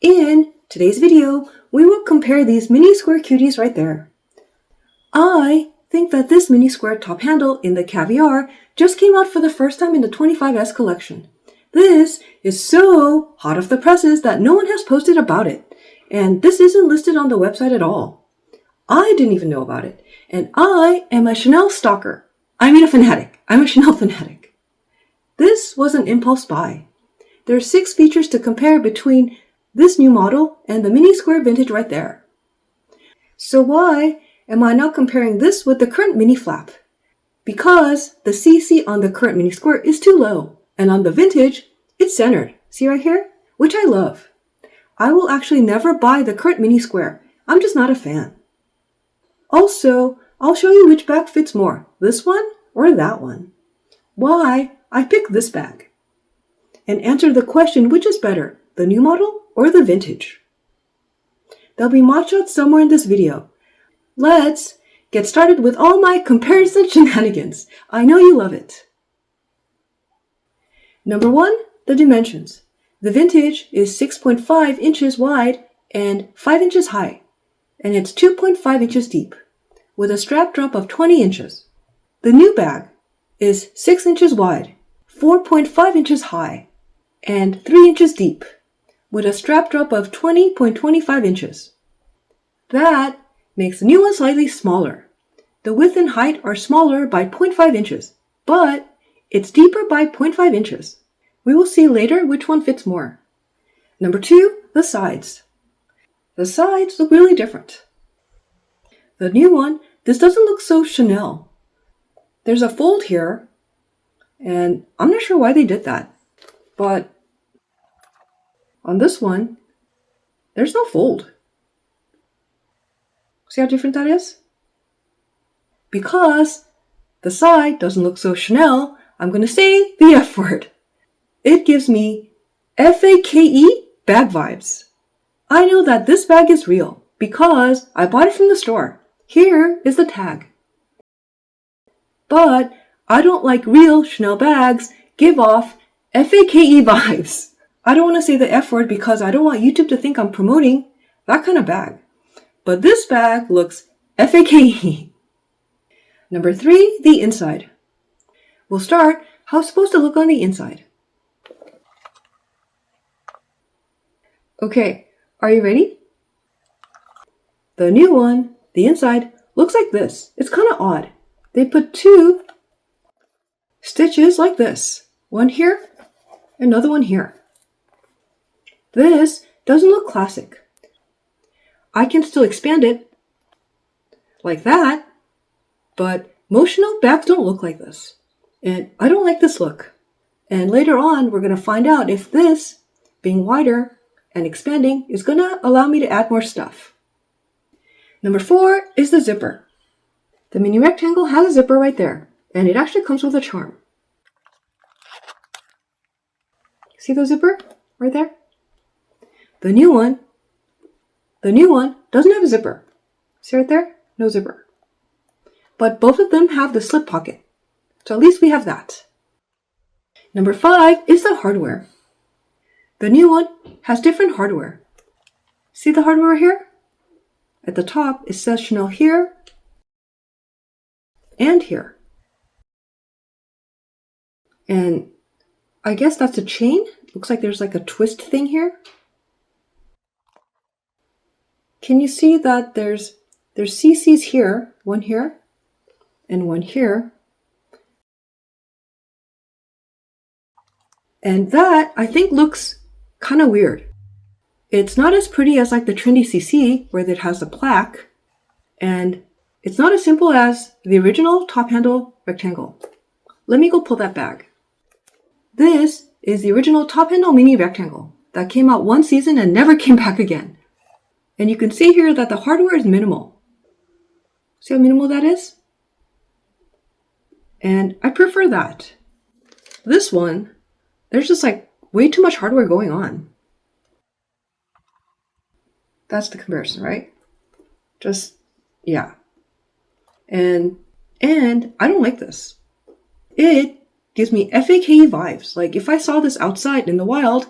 In today's video, we will compare these mini square cuties right there. I think that this mini square top handle in the Caviar just came out for the first time in the 25S collection. This is so hot off the presses that no one has posted about it, and this isn't listed on the website at all. I didn't even know about it, and I am a Chanel stalker. I mean a fanatic. I'm a Chanel fanatic. This was an impulse buy. There are 6 features to compare between this new model and the mini square vintage right there. So why am I not comparing this with the current mini flap? Because the CC on the current mini square is too low, and on the vintage, it's centered. See right here? Which I love. I will actually never buy the current mini square. I'm just not a fan. Also, I'll show you which bag fits more, this one or that one. Why I picked this bag. And answer the question, which is better, the new model or the vintage? There'll be mod shots somewhere in this video. Let's get started with all my comparison shenanigans. I know you love it. Number 1, the dimensions. The vintage is 6.5 inches wide and 5 inches high, and it's 2.5 inches deep, with a strap drop of 20 inches. The new bag is 6 inches wide, 4.5 inches high, and 3 inches deep, with a strap drop of 20.25 inches. That makes the new one slightly smaller. The width and height are smaller by 0.5 inches, but it's deeper by 0.5 inches. We will see later which one fits more. Number 2, the sides. The sides look really different. The new one, this doesn't look so Chanel. There's a fold here, and I'm not sure why they did that. But on this one, there's no fold. See how different that is? Because the side doesn't look so Chanel, I'm going to say the F word. It gives me FAKE bag vibes. I know that this bag is real because I bought it from the store. Here is the tag. But I don't like real Chanel bags give off FAKE vibes. I don't want to say the F word because I don't want YouTube to think I'm promoting that kind of bag. But this bag looks FAKE. Number 3, the inside. We'll start how it's supposed to look on the inside. Okay, are you ready? The new one, the inside, looks like this. It's kind of odd. They put 2 stitches like this. One here, another one here. This doesn't look classic. I can still expand it like that, but most Chanel bags don't look like this. And I don't like this look. And later on, we're going to find out if this, being wider and expanding, is going to allow me to add more stuff. Number 4 is the zipper. The mini rectangle has a zipper right there, and it actually comes with a charm. See the zipper right there? The new one doesn't have a zipper. See right there? No zipper. But both of them have the slip pocket. So at least we have that. Number 5 is the hardware. The new one has different hardware. See the hardware here? At the top, it says Chanel here and here. And I guess that's a chain. Looks like there's like a twist thing here. Can you see that there's CCs here, one here, and one here. And that, I think, looks kind of weird. It's not as pretty as like the trendy CC, where it has a plaque, and it's not as simple as the original top handle rectangle. Let me go pull that bag. This is the original top handle mini rectangle that came out one season and never came back again. And you can see here that the hardware is minimal. See how minimal that is? And I prefer that. This one, there's just like way too much hardware going on. That's the comparison, right? Just, yeah. And I don't like this. It gives me FAKE vibes. Like if I saw this outside in the wild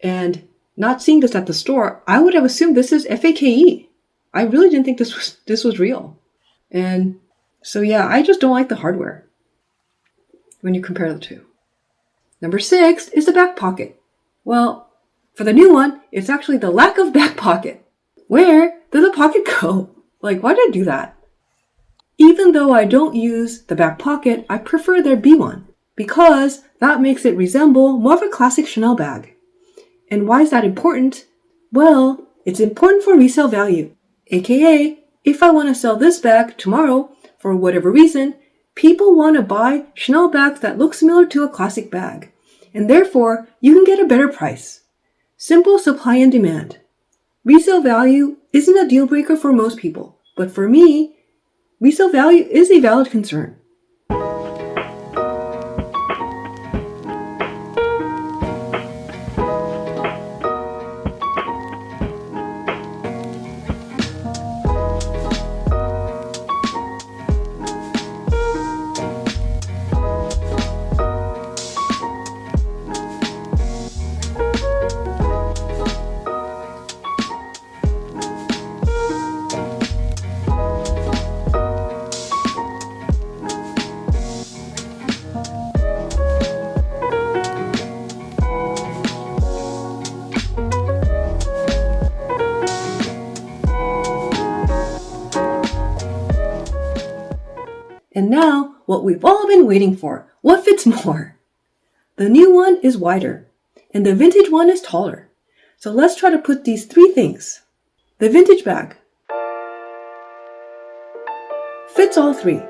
and not seeing this at the store, I would have assumed this is FAKE. I really didn't think this was real. And so yeah, I just don't like the hardware when you compare the two. Number 6 is the back pocket. Well, for the new one, it's actually the lack of back pocket. Where did the pocket go? Like, why did I do that? Even though I don't use the back pocket, I prefer there be one because that makes it resemble more of a classic Chanel bag. And why is that important? Well, it's important for resale value. AKA, if I want to sell this bag tomorrow, for whatever reason, people want to buy Chanel bags that look similar to a classic bag. And therefore, you can get a better price. Simple supply and demand. Resale value isn't a deal breaker for most people, but for me, resale value is a valid concern. And now, what we've all been waiting for. What fits more? The new one is wider, and the vintage one is taller. So let's try to put these 3 things. The vintage bag fits all 3.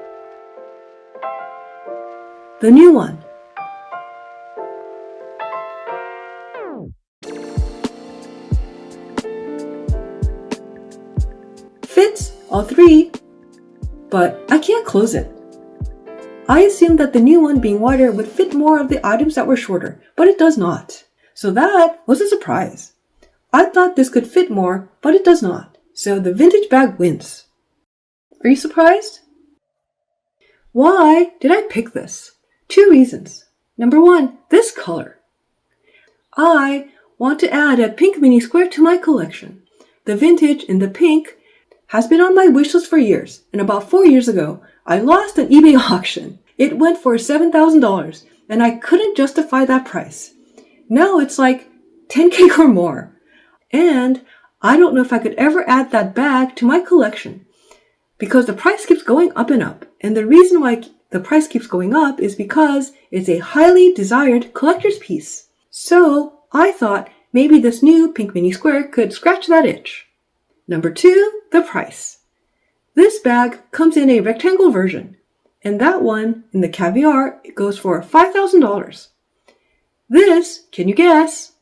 The new one fits all 3, but I can't close it. I assumed that the new one being wider would fit more of the items that were shorter, but it does not. So that was a surprise. I thought this could fit more, but it does not. So the vintage bag wins. Are you surprised? Why did I pick this? 2 reasons. Number 1, this color. I want to add a pink mini square to my collection. The vintage in the pink has been on my wish list for years, and about 4 years ago, I lost an eBay auction. It went for $7,000, and I couldn't justify that price. Now it's like $10,000 or more. And I don't know if I could ever add that bag to my collection because the price keeps going up and up. And the reason why the price keeps going up is because it's a highly desired collector's piece. So I thought maybe this new pink mini square could scratch that itch. Number 2, the price. This bag comes in a rectangle version, and that one in the caviar goes for $5,000. This, can you guess?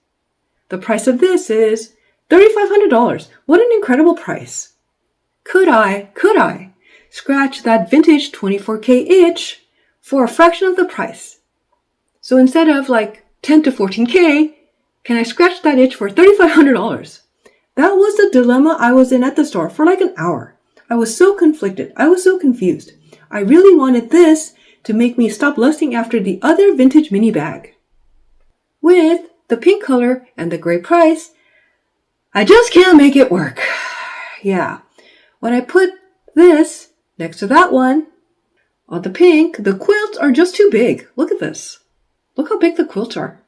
The price of this is $3,500. What an incredible price. Could I scratch that vintage 24K itch for a fraction of the price? So instead of like 10 to 14K, can I scratch that itch for $3,500? That was the dilemma I was in at the store for like an hour. I was so conflicted. I was so confused. I really wanted this to make me stop lusting after the other vintage mini bag. With the pink color and the gray price, I just can't make it work. Yeah. When I put this next to that one, on the pink, the quilts are just too big. Look at this. Look how big the quilts are.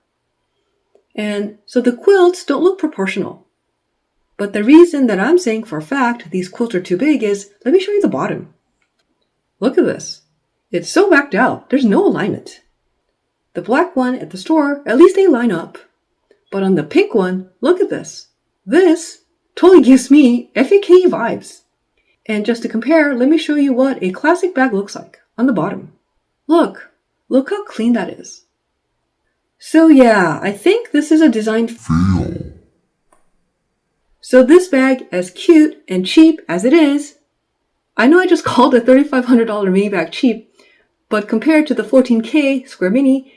And so the quilts don't look proportional. But the reason that I'm saying for a fact these quilts are too big is, let me show you the bottom. Look at this. It's so backed out. There's no alignment. The black one at the store, at least they line up. But on the pink one, look at this. This totally gives me FAKE vibes. And just to compare, let me show you what a classic bag looks like on the bottom. Look how clean that is. So yeah, I think this is a design fail. So this bag, as cute and cheap as it is, I know I just called a $3,500 mini bag cheap, but compared to the $14K square mini,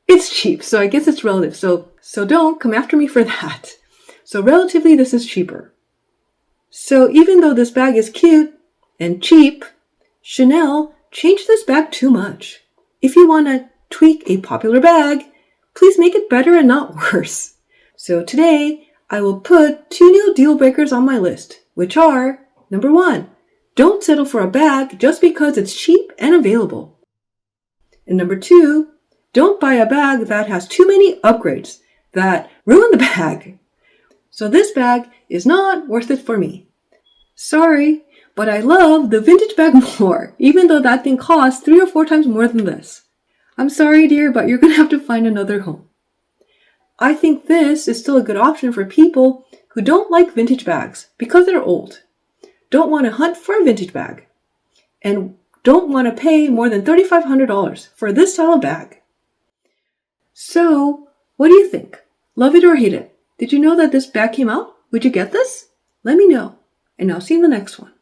it's cheap. So I guess it's relative. So don't come after me for that. So relatively, this is cheaper. So even though this bag is cute and cheap, Chanel changed this bag too much. If you want to tweak a popular bag, please make it better and not worse. So today, I will put 2 new deal breakers on my list, which are, number 1, don't settle for a bag just because it's cheap and available. And number 2, don't buy a bag that has too many upgrades that ruin the bag. So this bag is not worth it for me. Sorry, but I love the vintage bag more, even though that thing costs 3 or 4 times more than this. I'm sorry, dear, but you're going to have to find another home. I think this is still a good option for people who don't like vintage bags because they're old, don't want to hunt for a vintage bag, and don't want to pay more than $3,500 for this style of bag. So, what do you think? Love it or hate it? Did you know that this bag came out? Would you get this? Let me know, and I'll see you in the next one.